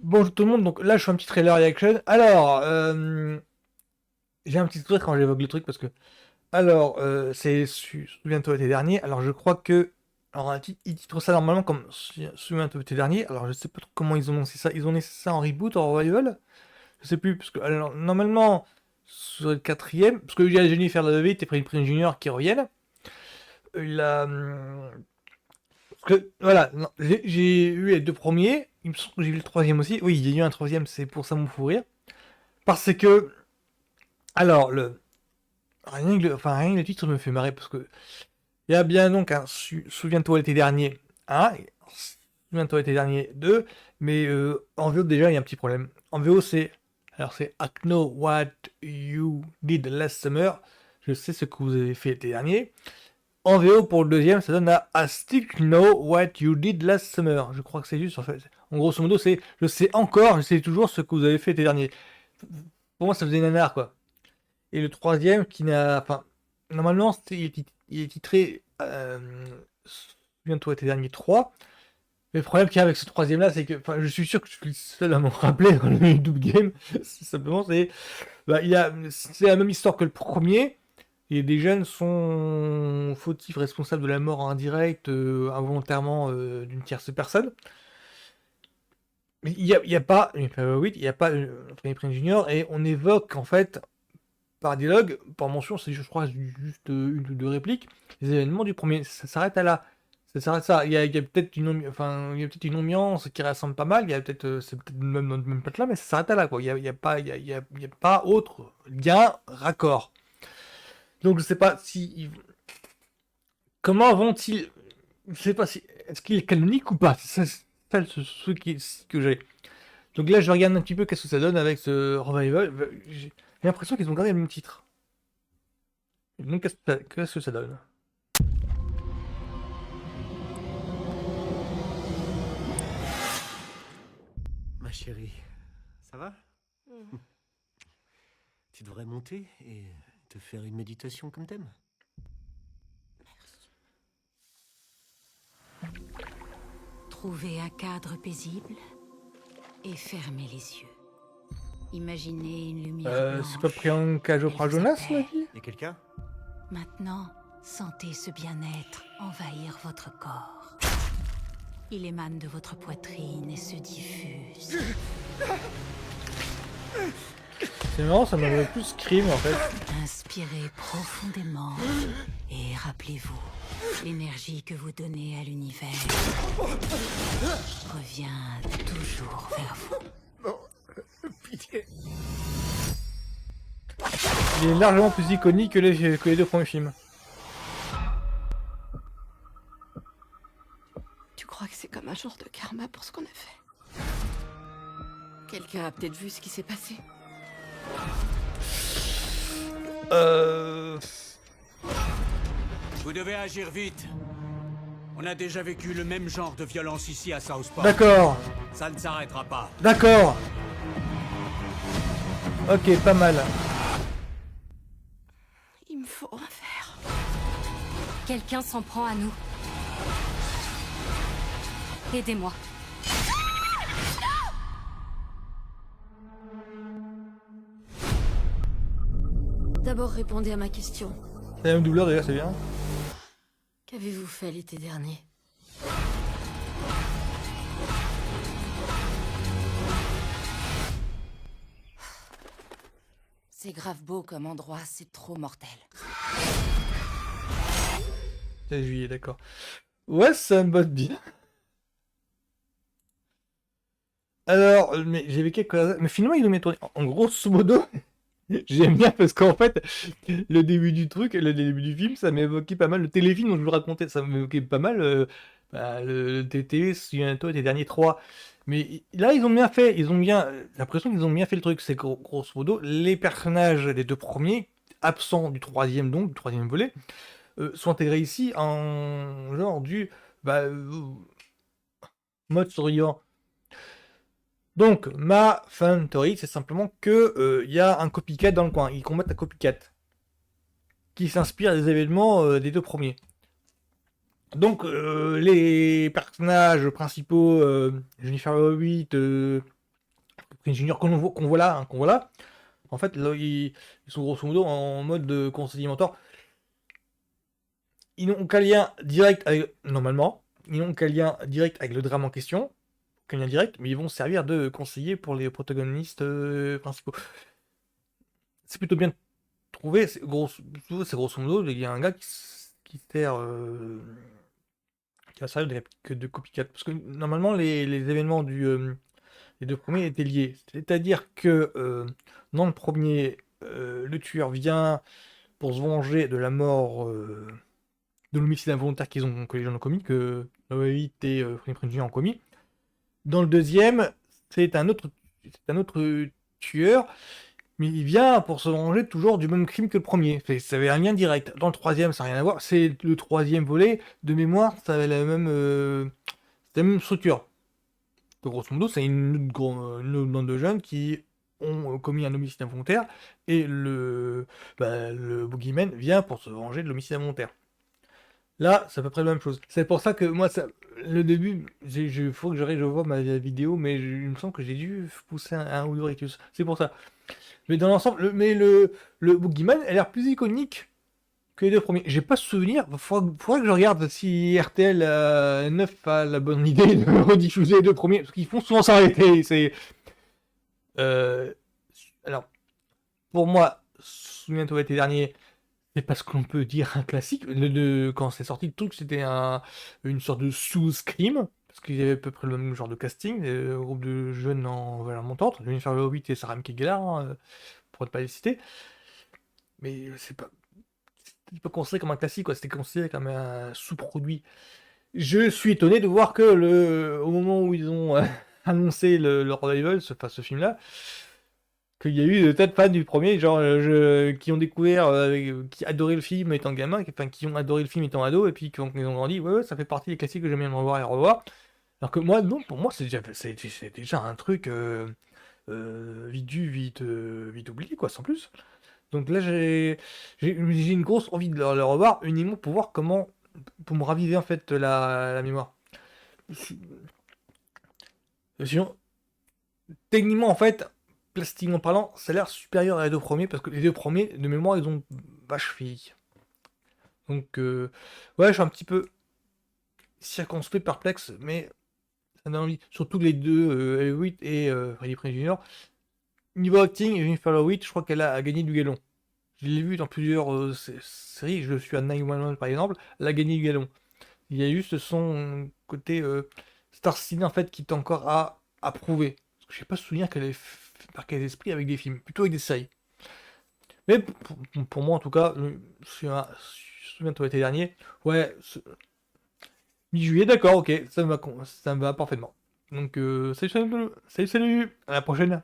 Bonjour tout le monde, donc là je fais un petit trailer reaction. Alors, j'ai un petit sourire quand j'évoque le truc parce que. Alors, c'est Souviens-toi l'été dernier. Alors, je crois que. Alors, ils titrent ça normalement comme Souviens-toi l'été dernier. Alors, je sais pas trop comment ils ont lancé ça. Ils ont laissé ça en reboot, en revival. Je sais plus, parce que alors, normalement, sur le quatrième, parce qu'il y a Jennifer Love et Freddie Prinze Jr. qui reviennent. Il a. Parce que, voilà, j'ai eu les deux premiers. Il me semble que j'ai vu le troisième aussi. Oui, il y a eu un troisième, c'est pour ça mon fou rire. Parce que, alors, rien que le titre me fait marrer parce que il y a bien donc un Souviens-toi l'été dernier 1, Souviens-toi l'été dernier 2, mais en VO déjà il y a un petit problème. En VO c'est I know what you did last summer, je sais ce que vous avez fait l'été dernier. En VO pour le deuxième ça donne à I still know what you did last summer. Je crois que c'est juste en fait. En grosso modo c'est je sais toujours ce que vous avez fait l'été dernier. Pour moi ça faisait nanar quoi. Et le troisième qui n'a. Enfin, normalement, il est titré Souviens-toi tes derniers 3. Mais le problème qu'il y a avec ce troisième là, c'est que. Enfin, je suis sûr que je suis le seul à m'en rappeler dans le double game. Simplement, c'est. Bah, c'est la même histoire que le premier. Et des jeunes sont fautifs, responsables de la mort indirecte, involontairement d'une tierce personne. Mais il y a pas. Oui, il n'y a pas Anthony Prince Jr. Et on évoque en fait par dialogue, par mention, c'est je crois juste une ou deux répliques. Les événements du premier, ça s'arrête à là. Ça s'arrête ça. Il y a peut-être enfin, il y a peut-être une ambiance qui ressemble pas mal. Il y a peut-être, c'est peut-être même dans le même plot là, mais ça s'arrête à là quoi. Il y a pas, il y a pas autre lien, raccord. Donc je sais pas si, comment vont-ils, je sais pas si, est-ce qu'il est canonique ou pas. C'est ça ce que j'ai. Donc là je regarde un petit peu qu'est-ce que ça donne avec ce revival. J'ai l'impression qu'ils ont gardé le même titre. Donc qu'est-ce que ça donne? Ma chérie, ça va? Tu devrais monter et te faire une méditation comme t'aimes. Trouvez un cadre paisible et fermez les yeux. Imaginez une lumière blanche. C'est pas Priyanka Chopra Elle vous Jonas, la appelle. vie? Y'a quelqu'un? Maintenant, sentez ce bien-être envahir votre corps. Il émane de votre poitrine et se diffuse. C'est marrant, ça m'aurait plus Scream en fait. Inspirez profondément et rappelez-vous, l'énergie que vous donnez à l'univers revient toujours vers vous. Pitié. Il est largement plus iconique que les deux premiers films. Tu crois que c'est comme un genre de karma pour ce qu'on a fait? Quelqu'un a peut-être vu ce qui s'est passé. Vous devez agir vite. On a déjà vécu le même genre de violence ici à Southport. D'accord, Ça ne s'arrêtera pas. d'accord. Ok, pas mal. Il me faut un verre. Quelqu'un s'en prend à nous. Aidez-moi. D'abord, répondez à ma question. C'est la même doubleur d'ailleurs, c'est bien. Qu'avez-vous fait l'été dernier? C'est grave beau comme endroit, c'est trop mortel. 16 juillet, d'accord. Ouais, ça me botte bien. Alors, mais j'ai vécu quelques. Mais finalement, ils ont mis tourné. En grosso modo, j'aime bien parce qu'en fait, le début du truc, le début du film, ça m'évoquait pas mal. Le téléfilm dont je vous racontais, ça m'évoquait pas mal le TT, souviens-toi, tes derniers 3. Mais là, ils ont bien fait. Ils ont bien. J'ai l'impression qu'ils ont bien fait le truc. C'est grosso modo, les personnages des deux premiers, absents du troisième, donc, du troisième volet, sont intégrés ici en genre du. Bah, mode survivant. Donc, ma fan theory, c'est simplement que y a un copycat dans le coin. Ils combattent un copycat qui s'inspire des événements des deux premiers. Donc, les personnages principaux, Jennifer Love Hewitt, Prinze Junior qu'on voit là, en fait, là, ils sont grosso modo en mode de conseiller mentor. Ils n'ont aucun lien direct avec, normalement, ils n'ont aucun lien direct avec le drame en question, aucun lien direct, mais ils vont servir de conseiller pour les protagonistes principaux. C'est plutôt bien trouvé, c'est grosso modo, il y a un gars qui sert, qui va servir de copycat, parce que normalement les événements les deux premiers étaient liés, c'est-à-dire que dans le premier, le tueur vient pour se venger de la mort de l'homicide involontaire que les gens ont commis, que Noah Witt et Freddie Prinze Jr. ont commis. Dans le deuxième, c'est un autre tueur, mais il vient pour se venger toujours du même crime que le premier. Ça avait un lien direct. Dans le troisième, ça n'a rien à voir. C'est le troisième volet, de mémoire, ça avait la même structure. Donc, grosso modo, c'est une autre bande de jeunes qui ont commis un homicide involontaire, et le boogeyman vient pour se venger de l'homicide involontaire. Là, c'est à peu près la même chose. C'est pour ça que moi, le début, il faut que je vois ma vidéo, mais il me semble que j'ai dû pousser un ou deux rictus. C'est pour ça. Mais dans l'ensemble, le Boogeyman a l'air plus iconique que les deux premiers. J'ai pas souvenir. Faudrait que je regarde si RTL 9 a la bonne idée de rediffuser les deux premiers, parce qu'ils font souvent s'arrêter. Alors, pour moi, souviens-toi l'été dernier. C'est pas ce qu'on peut dire un classique. Quand c'est sorti, le truc, c'était une sorte de sous-scream, parce qu'ils avaient à peu près le même genre de casting, un groupe de jeunes en valeur montante, Jennifer Love Hewitt et Sarah Michelle Gellar, hein, pour ne pas les citer. Mais c'était pas considéré comme un classique, quoi. C'était considéré comme un sous-produit. Je suis étonné de voir que au moment où ils ont annoncé le revival, ce film-là, qu'il y a eu des tas de fans du premier, genre qui ont découvert, qui adoraient le film étant gamin, qui ont adoré le film étant ado, et puis quand ils ont grandi, ouais, ça fait partie des classiques que j'aime bien revoir et revoir. Alors que moi, non, pour moi, c'est déjà un truc vite vu, vite oublié, quoi, sans plus. Donc là, j'ai une grosse envie de le revoir, uniquement pour voir pour me raviver en fait la mémoire. Sinon, techniquement, en fait, plastiquement parlant, ça a l'air supérieur à les deux premiers, parce que les deux premiers, de mémoire, ils ont vache fille. Donc, ouais, je suis un petit peu circonspect, perplexe, mais ça donne envie. Surtout les deux, Hewitt et Freddie Prinze Jr. Niveau acting, Jennifer Love Hewitt, je crois qu'elle a gagné du galon. Je l'ai vu dans plusieurs séries, je suis à 911 par exemple, elle a gagné du galon. Il y a juste son côté star ciné en fait qui est encore à prouver. Parce que je n'ai pas souvenir qu'elle ait marqué les esprits avec des films, plutôt avec des séries. Mais pour moi en tout cas, souviens-toi l'été dernier, ouais, mi-juillet, d'accord, ok, ça me va parfaitement. Donc salut, à la prochaine.